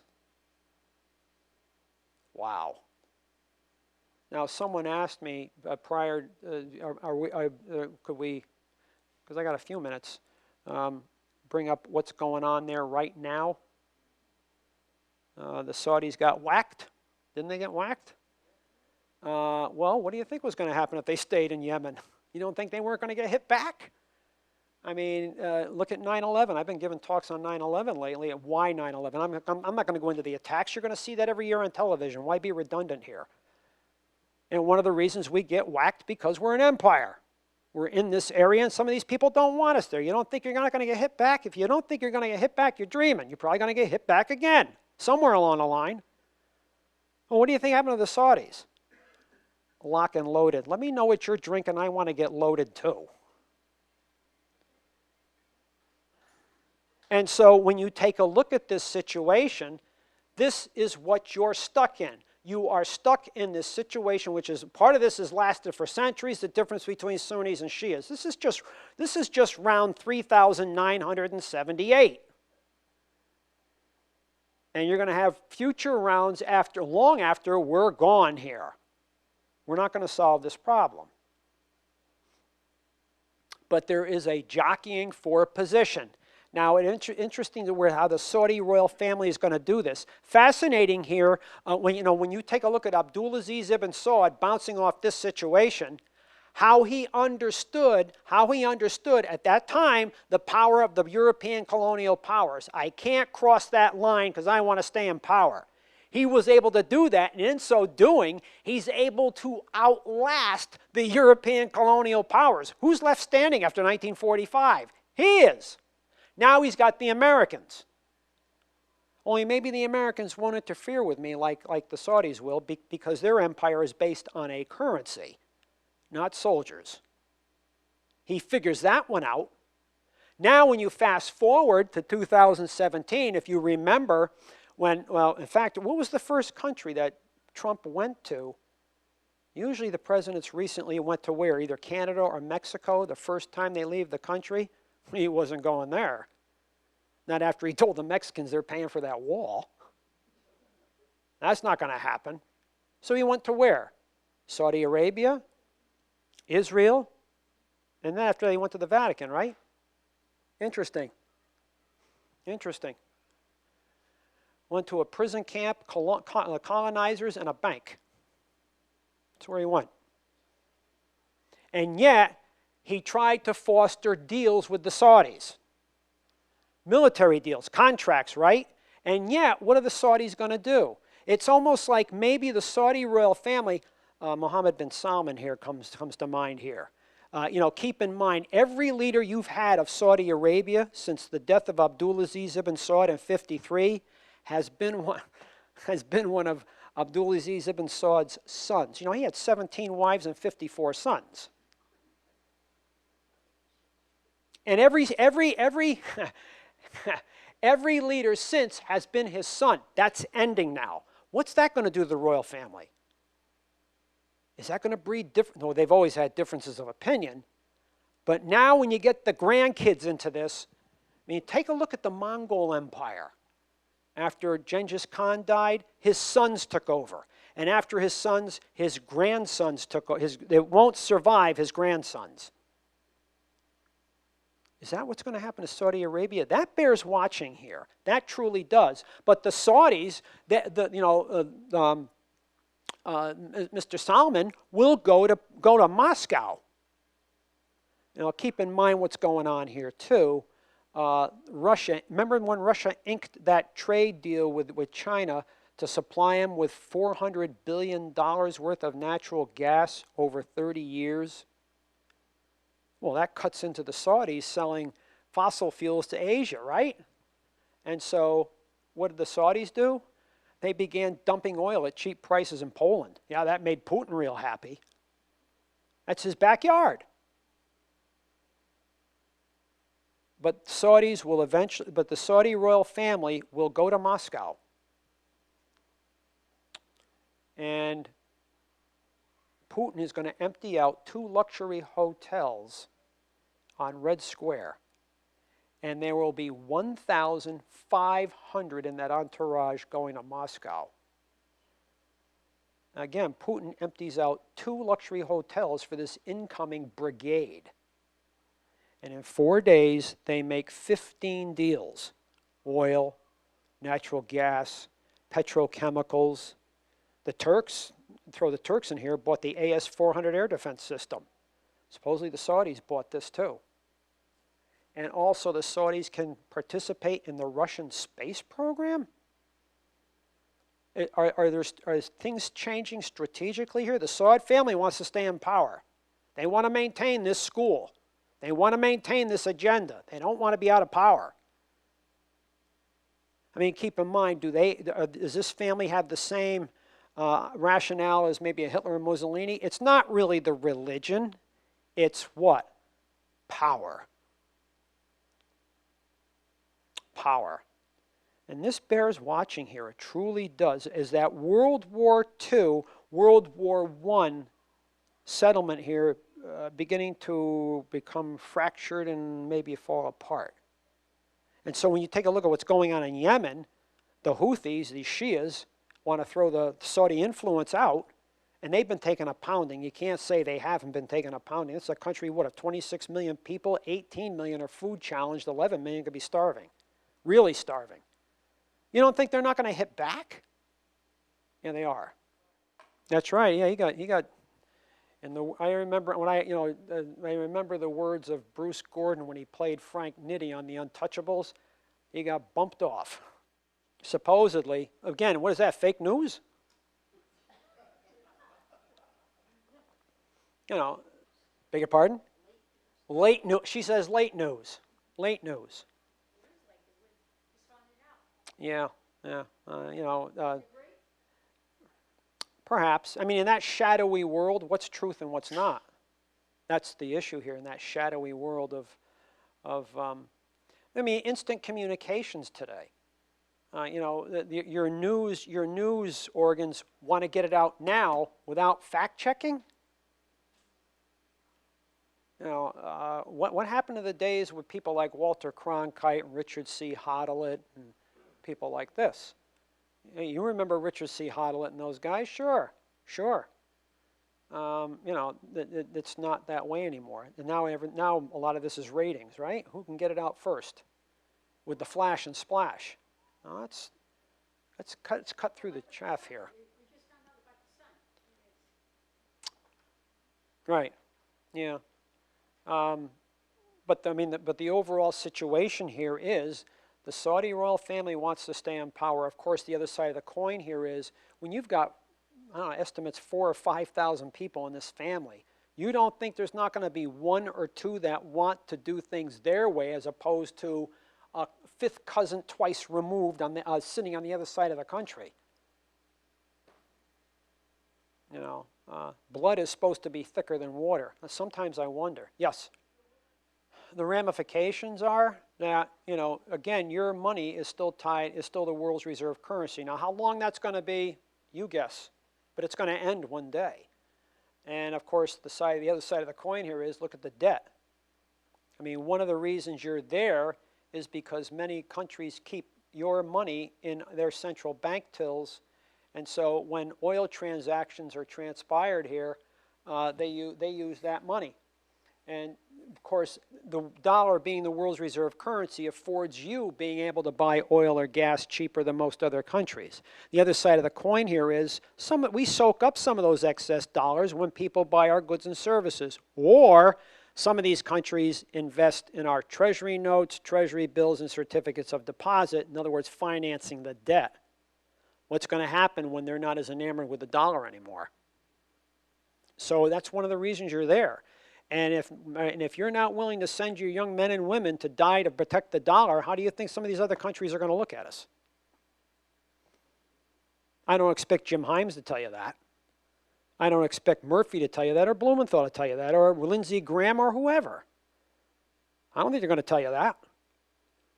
Wow. Now, someone asked me prior, could we, because I got a few minutes, bring up what's going on there right now. The Saudis got whacked. Didn't they get whacked? Well, what do you think was going to happen if they stayed in Yemen? You don't think they weren't going to get hit back? I mean, look at 9/11. I've been giving talks on 9/11 lately, and why 9/11? I'm not going to go into the attacks. You're going to see that every year on television. Why be redundant here? And one of the reasons we get whacked because we're an empire. We're in this area, and some of these people don't want us there. You don't think you're not going to get hit back? If you don't think you're going to get hit back, you're dreaming. You're probably going to get hit back again, somewhere along the line. Well, what do you think happened to the Saudis? Lock and loaded. Let me know what you're drinking. I want to get loaded too. And so when you take a look at this situation, this is what you're stuck in. You are stuck in this situation, which is, part of this has lasted for centuries, the difference between Sunnis and Shias. This is just round 3,978. And you're going to have future rounds long after we're gone here. We're not going to solve this problem. But there is a jockeying for position. Now, it's interesting to how the Saudi royal family is going to do this. Fascinating here, when you take a look at Abdulaziz ibn Saud bouncing off this situation, how he understood at that time the power of the European colonial powers. I can't cross that line because I want to stay in power. He was able to do that, and in so doing, he's able to outlast the European colonial powers. Who's left standing after 1945? He is. Now he's got the Americans. Only maybe the Americans won't interfere with me like the Saudis will, because their empire is based on a currency, not soldiers. He figures that one out. Now when you fast forward to 2017, if you remember in fact, what was the first country that Trump went to? Usually the presidents recently went to where? Either Canada or Mexico the first time they leave the country. He wasn't going there. Not after he told the Mexicans they're paying for that wall. That's not going to happen. So he went to where? Saudi Arabia, Israel, and then after he went to the Vatican, right? Interesting. Interesting. Went to a prison camp, colonizers, and a bank. That's where he went. And yet, he tried to foster deals with the Saudis. Military deals, contracts, right? And yet, what are the Saudis going to do? It's almost like maybe the Saudi royal family, Muhammad ibn Saud here comes to mind here. Keep in mind, every leader you've had of Saudi Arabia since the death of Abdulaziz ibn Saud in 1953 has been one of Abdulaziz ibn Saud's sons. He had 17 wives and 54 sons. And every every leader since has been his son. That's ending now. What's that going to do to the royal family? Is that going to breed different? No, they've always had differences of opinion. But now when you get the grandkids into this, I mean, take a look at the Mongol Empire. After Genghis Khan died, his sons took over. And after his sons, his grandsons took over. They won't survive his grandsons. Is that what's going to happen to Saudi Arabia? That bears watching here. That truly does. But the Saudis, Mr. Salman will go to Moscow. Keep in mind what's going on here too. Russia. Remember when Russia inked that trade deal with China to supply them with $400 billion worth of natural gas over 30 years? Well, that cuts into the Saudis selling fossil fuels to Asia, right? And so what did the Saudis do? They began dumping oil at cheap prices in Poland. Yeah, that made Putin real happy. That's his backyard. But the Saudi royal family will go to Moscow. And Putin is going to empty out 2 luxury hotels on Red Square. And there will be 1,500 in that entourage going to Moscow. Again, Putin empties out 2 luxury hotels for this incoming brigade. And in 4 days, they make 15 deals. Oil, natural gas, petrochemicals. The Turks, throw the Turks in here, bought the AS-400 air defense system. Supposedly the Saudis bought this too. And also the Saudis can participate in the Russian space program? Are things changing strategically here? The Saud family wants to stay in power. They want to maintain this school. They want to maintain this agenda. They don't want to be out of power. I mean, keep in mind, does this family have the same rationale as maybe a Hitler and Mussolini? It's not really the religion. It's what? Power. Power. And this bears watching here. It truly does. Is that World War II, World War I settlement here beginning to become fractured and maybe fall apart. And so when you take a look at what's going on in Yemen, the Houthis, these Shias, want to throw the Saudi influence out, and they've been taking a pounding. You can't say they haven't been taking a pounding. It's a country, of 26 million people, 18 million are food challenged, 11 million could be starving, really starving. You don't think they're not going to hit back? Yeah, they are. That's right. Yeah, he got. And I remember when I remember the words of Bruce Gordon when he played Frank Nitti on The Untouchables. He got bumped off. Supposedly, again, what is that? Fake news? Beg your pardon? Late news. She says late news. Late news. Yeah. Perhaps. I mean, in that shadowy world, what's truth and what's not? That's the issue here in that shadowy world of instant communications today. Your news organs want to get it out now without fact checking. What happened to the days with people like Walter Cronkite and Richard C. Hodelet and people like this? You remember Richard C. Hodelet and those guys? Sure. It's not that way anymore. And now a lot of this is ratings, right? Who can get it out first with the flash and splash? No, it's cut through the chaff here. Right. Yeah. But the overall situation here is the Saudi royal family wants to stay in power. Of course, the other side of the coin here is when you've got, estimates 4,000 or 5,000 people in this family, you don't think there's not going to be 1 or 2 that want to do things their way as opposed to a fifth cousin twice removed sitting on the other side of the country. Blood is supposed to be thicker than water. Sometimes I wonder. Yes? the ramifications are that, you know, again, your money is still tied, is still the world's reserve currency. Now, how long that's going to be, you guess, but it's going to end one day. And of course, the other side of the coin here is look at the debt. I mean, one of the reasons you're there is because many countries keep your money in their central bank tills, and so when oil transactions are transpired here, they use that money. And of course, the dollar being the world's reserve currency affords you being able to buy oil or gas cheaper than most other countries. The other side of the coin here is we soak up some of those excess dollars when people buy our goods and services, or some of these countries invest in our treasury notes, treasury bills, and certificates of deposit, in other words, financing the debt. What's going to happen when they're not as enamored with the dollar anymore? So that's one of the reasons you're there. And if you're not willing to send your young men and women to die to protect the dollar, how do you think some of these other countries are going to look at us? I don't expect Jim Himes to tell you that. I don't expect Murphy to tell you that, or Blumenthal to tell you that, or Lindsey Graham, or whoever. I don't think they're going to tell you that.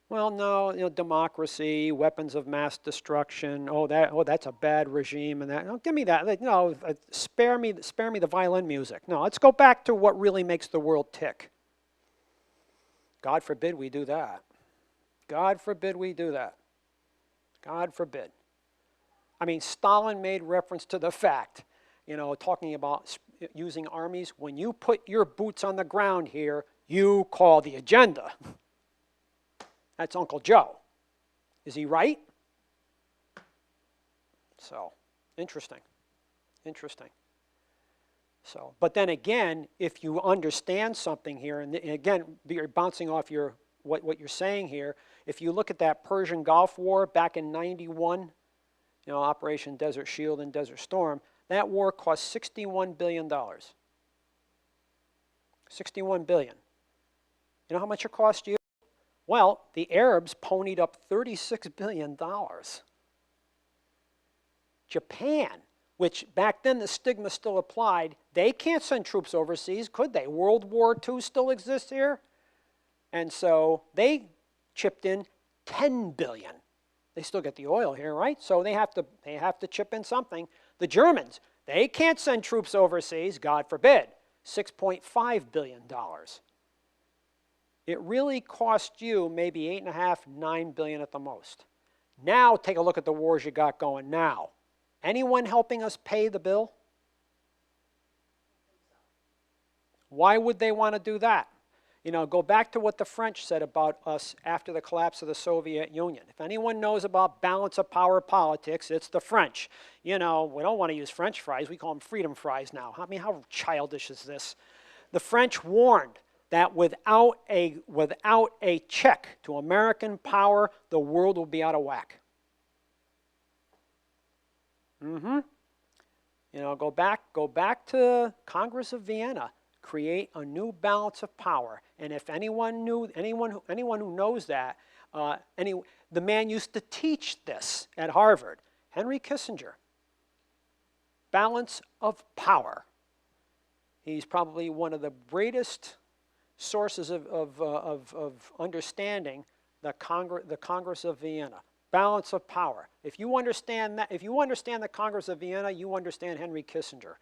Well, no, you know, democracy, weapons of mass destruction. Oh, that's a bad regime, and that. No, give me that. No, spare me the violin music. No, let's go back to what really makes the world tick. God forbid we do that. God forbid we do that. God forbid. I mean, Stalin made reference to the fact, you know, talking about using armies. When you put your boots on the ground here, you call the agenda. That's Uncle Joe. Is he right? So, interesting. Interesting. So, but then again, if you understand something here, and again, you're bouncing off what you're saying here, if you look at that Persian Gulf War back in '91, you know, Operation Desert Shield and Desert Storm, that war cost $61 billion. $61 billion. You know how much it cost you? Well, the Arabs ponied up $36 billion. Japan, which back then the stigma still applied, they can't send troops overseas, could they? World War II still exists here. And so they chipped in $10 billion. They still get the oil here, right? So they have to chip in something. The Germans, they can't send troops overseas, God forbid, $6.5 billion. It really cost you maybe $8.5, $9 billion at the most. Now take a look at the wars you got going now. Anyone helping us pay the bill? Why would they want to do that? You know, go back to what the French said about us after the collapse of the Soviet Union. If anyone knows about balance of power politics, it's the French. You know, we don't want to use French fries. We call them freedom fries now. I mean, how childish is this? The French warned that without a check to American power, the world will be out of whack. You know, go back to Congress of Vienna. Create a new balance of power. And if anyone who knows that, the man used to teach this at Harvard, Henry Kissinger. Balance of power. He's probably one of the greatest sources of understanding the Congress of Vienna. Balance of power. If you understand that, if you understand the Congress of Vienna, you understand Henry Kissinger.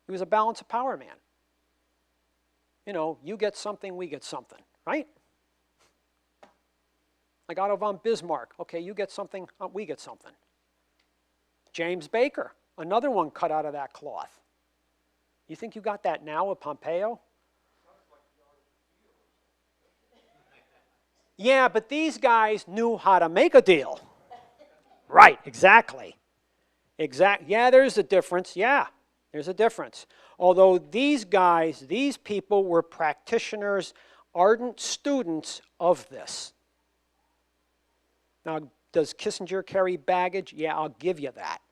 He was a balance of power man. You know, you get something, we get something, right? Like Otto von Bismarck. Okay, you get something, we get something. James Baker, another one cut out of that cloth. You think you got that now with Pompeo? Yeah, but these guys knew how to make a deal. Right, exactly. Yeah, there's a difference. Yeah, there's a difference. Although these guys, these people were practitioners, ardent students of this. Now, does Kissinger carry baggage? Yeah, I'll give you that.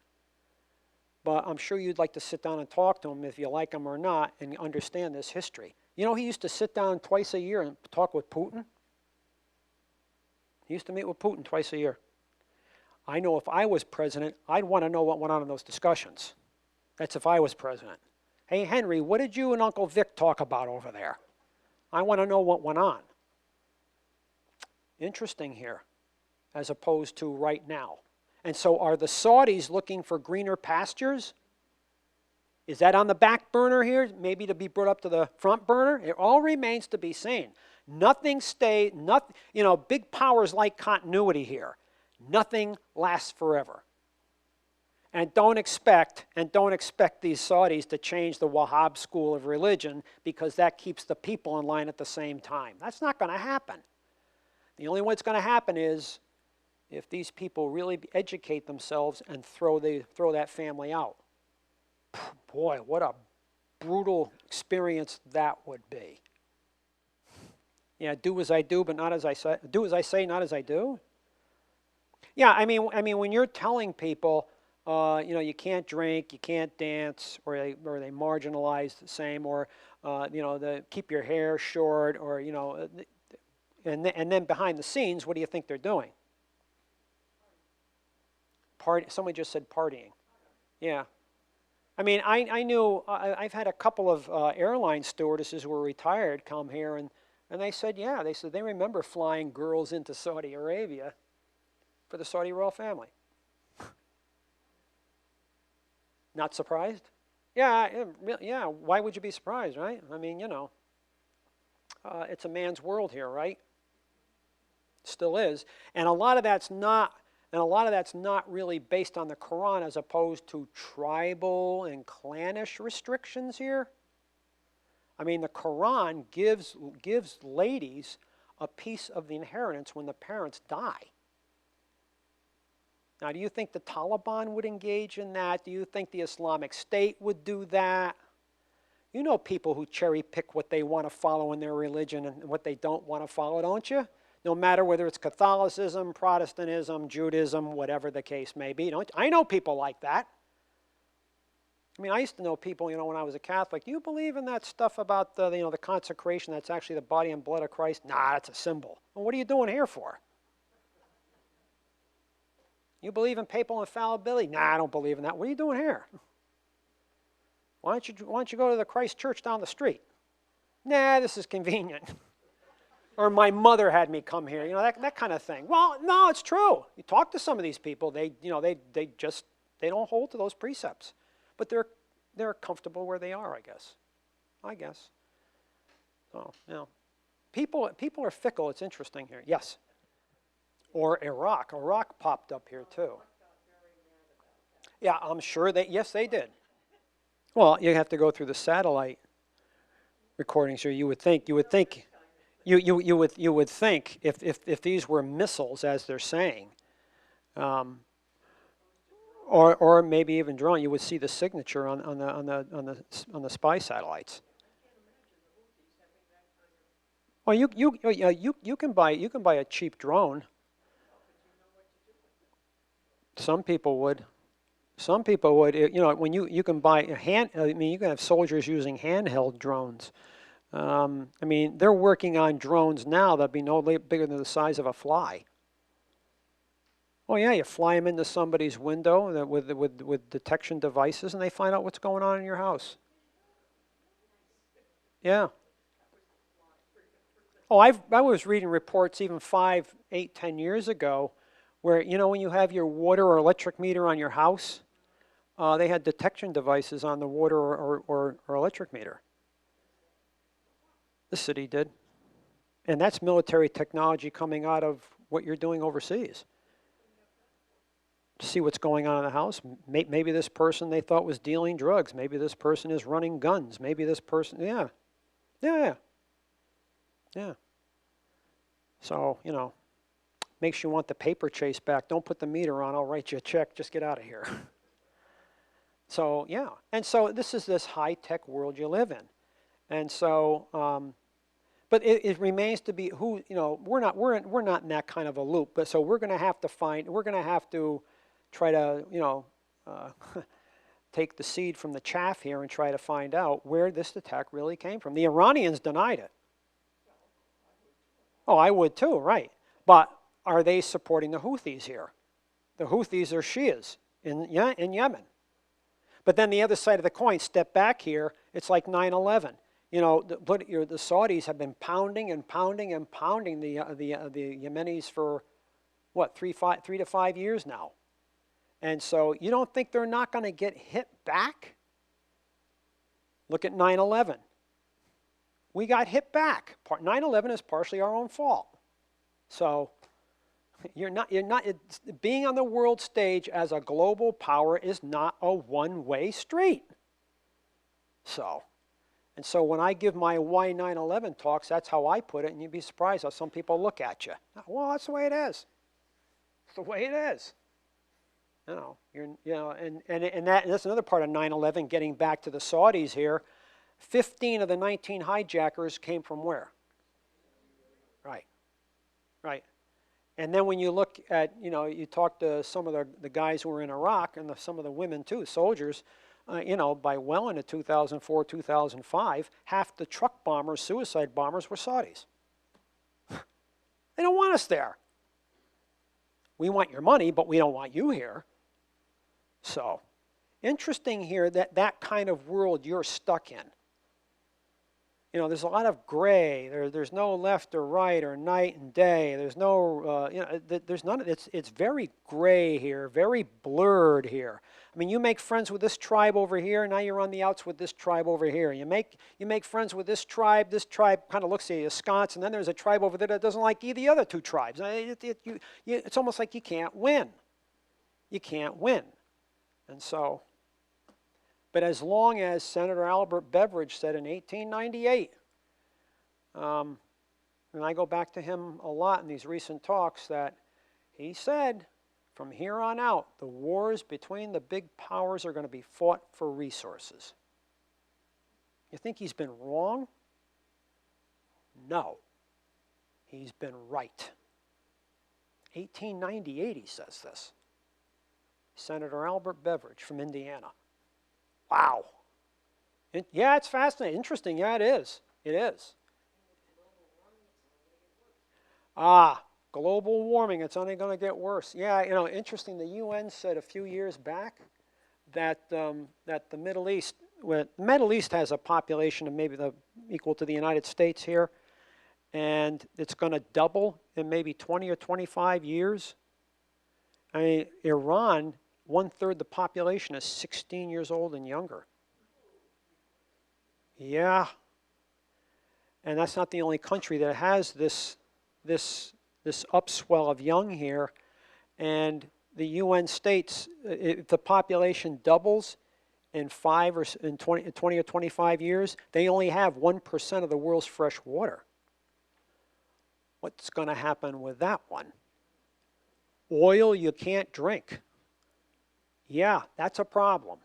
But I'm sure you'd like to sit down and talk to him if you like him or not and understand this history. You know, he used to sit down twice a year and talk with Putin. He used to meet with Putin twice a year. I know if I was president, I'd want to know what went on in those discussions. That's if I was president. Hey, Henry, what did you and Uncle Vic talk about over there? I want to know what went on. Interesting here, as opposed to right now. And so are the Saudis looking for greener pastures? Is that on the back burner here, maybe to be brought up to the front burner? It all remains to be seen. Nothing stays, big powers like continuity here. Nothing lasts forever. And don't expect these Saudis to change the Wahhab school of religion because that keeps the people in line at the same time. That's not going to happen. The only way it's going to happen is if these people really educate themselves and throw that family out. Boy, what a brutal experience that would be. Yeah, do as I do, but not as I say. Do as I say, not as I do. Yeah, I mean, when you're telling people, you can't drink, you can't dance, or they marginalize the same, or keep your hair short, or and then behind the scenes, what do you think they're doing? Somebody just said partying. Yeah. I mean, I knew, I've had a couple of airline stewardesses who were retired come here, and they said, yeah, they remember flying girls into Saudi Arabia for the Saudi royal family. Not surprised? Yeah, why would you be surprised, right? I mean, it's a man's world here, right? Still is. And a lot of that's not really based on the Quran as opposed to tribal and clannish restrictions here. I mean, the Quran gives ladies a piece of the inheritance when the parents die. Now, do you think the Taliban would engage in that? Do you think the Islamic State would do that? You know people who cherry pick what they want to follow in their religion and what they don't want to follow, don't you? No matter whether it's Catholicism, Protestantism, Judaism, whatever the case may be. I know people like that. I mean, I used to know people, when I was a Catholic, do you believe in that stuff about the consecration that's actually the body and blood of Christ? Nah, that's a symbol. Well, what are you doing here for? You believe in papal infallibility? Nah, I don't believe in that. What are you doing here? Why don't you go to the Christ Church down the street? Nah, this is convenient. Or my mother had me come here, that kind of thing. Well, no, it's true. You talk to some of these people, they don't hold to those precepts. But they're comfortable where they are, I guess. So, people are fickle. It's interesting here. Yes. Or Iraq. Iraq popped up here too. Yeah, I'm sure yes, they did. Well, you have to go through the satellite recordings here. You would think if these were missiles, as they're saying, or maybe even drone, you would see the signature on the spy satellites. Oh, you can buy a cheap drone. Some people would. When you can buy you can have soldiers using handheld drones. They're working on drones now that'd be no bigger than the size of a fly. Oh yeah, you fly them into somebody's window with detection devices, and they find out what's going on in your house. Yeah. Oh, I was reading reports even 5, 8, 10 years ago, where when you have your water or electric meter on your house, they had detection devices on the water or electric meter. The city did. And that's military technology coming out of what you're doing overseas. To see what's going on in the house. Maybe this person they thought was dealing drugs. Maybe this person is running guns. Maybe this person, yeah. So, makes you want the paper chase back. Don't put the meter on. I'll write you a check. Just get out of here. So, yeah. And so this is this high-tech world you live in. And so, but it remains to be we're not in that kind of a loop. But so we're going to have to try to take the seed from the chaff here and try to find out where this attack really came from. The Iranians denied it. Oh, I would too, right? But are they supporting the Houthis here? The Houthis are Shias in Yemen. But then the other side of the coin, step back here, it's like 9/11. You know, the Saudis have been pounding and pounding and pounding the Yemenis for, what, 3 to 5 years now. And so you don't think they're not going to get hit back? Look at 9/11. We got hit back. 9/11 is partially our own fault. So being on the world stage as a global power is not a one-way street. And so when I give my why 9/11 talks, that's how I put it, and you'd be surprised how some people look at you. Well, that's the way it is. It's the way it is. And that's another part of 9/11, getting back to the Saudis here. 15 of the 19 hijackers came from where? Right. And then when you look at, you talk to some of the guys who were in Iraq, and some of the women too, soldiers, by well into 2004, 2005, half the truck bombers, suicide bombers, were Saudis. They don't want us there. We want your money, but we don't want you here. So, interesting here that kind of world you're stuck in. There's a lot of gray. There's no left or right or night and day. There's no, there's none of it. It's very gray here, very blurred here. I mean, you make friends with this tribe over here, now you're on the outs with this tribe over here. You make friends with this tribe kind of looks at you askance, and then there's a tribe over there that doesn't like either the other two tribes. It's almost like you can't win. You can't win. And so, but as long as Senator Albert Beveridge said in 1898, and I go back to him a lot in these recent talks, that he said, from here on out, the wars between the big powers are going to be fought for resources. You think he's been wrong? No. He's been right. 1898 he says this. Senator Albert Beveridge from Indiana. Wow. Yeah, it's fascinating. Interesting. Yeah, it is. It is. Global warming, it's only going to get worse. Yeah, interesting. The UN said a few years back that that the Middle East has a population of maybe equal to the United States here, and it's going to double in maybe 20 or 25 years. I mean, Iran, 1/3 the population is 16 years old and younger. Yeah. And that's not the only country that has this upswell of young here. And the UN states if the population doubles in 20 or 25 years, they only have 1% of the world's fresh water. What's going to happen with that one? Oil you can't drink. Yeah, that's a problem.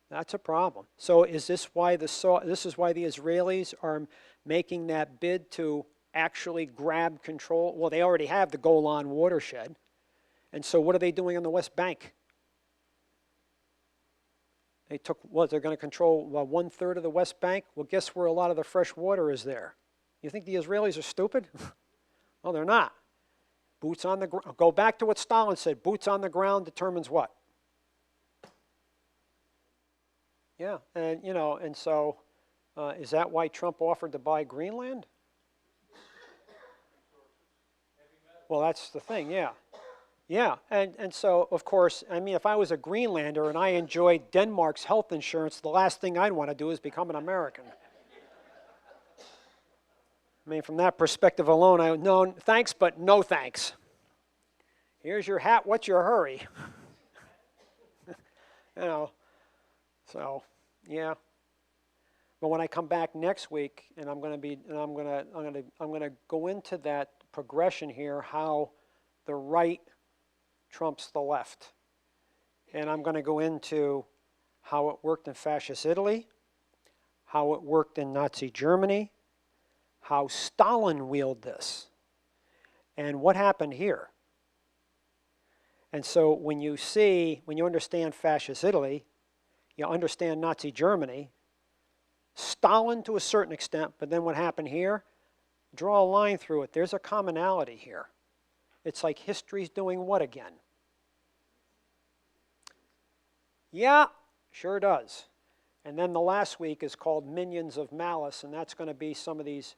That's a problem. So is this why the Israelis are making that bid to actually grab control? Well, they already have the Golan watershed. And so what are they doing on the West Bank? They're going to control 1/3 of the West Bank? Well, guess where a lot of the fresh water is there? You think the Israelis are stupid? Well, they're not. Boots on the ground. Go back to what Stalin said. Boots on the ground determines what? Yeah, and so is that why Trump offered to buy Greenland? Well, that's the thing, yeah. Yeah, and so, of course, I mean, if I was a Greenlander and I enjoyed Denmark's health insurance, the last thing I'd want to do is become an American. I mean, from that perspective alone, no thanks, but no thanks. Here's your hat, what's your hurry? So, yeah. But when I come back next week, and I'm going to go into that progression here, how the right trumps the left, and I'm going to go into how it worked in Fascist Italy, how it worked in Nazi Germany, how Stalin wielded this, and what happened here. And so when you understand Fascist Italy, you understand Nazi Germany, Stalin to a certain extent, but then what happened here, draw a line through it. There's a commonality here. It's like history's doing what again? Yeah, sure does. And then the last week is called Minions of Malice, and that's going to be some of these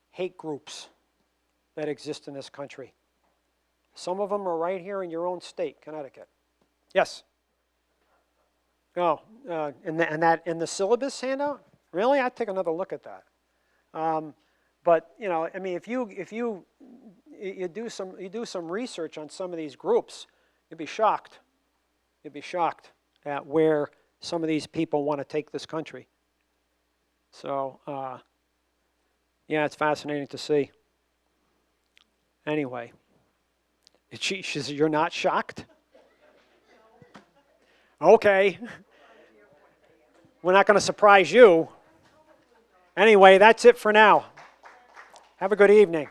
hate groups that exist in this country. Some of them are right here in your own state, Connecticut. Yes? Oh, in the syllabus handout? Really? I'd take another look at that. But you know, I mean, if you do some research on some of these groups, you'd be shocked. You'd be shocked at where some of these people want to take this country. So, yeah, it's fascinating to see. Anyway, she says, you're not shocked? Okay. We're not going to surprise you. Anyway, that's it for now. Have a good evening.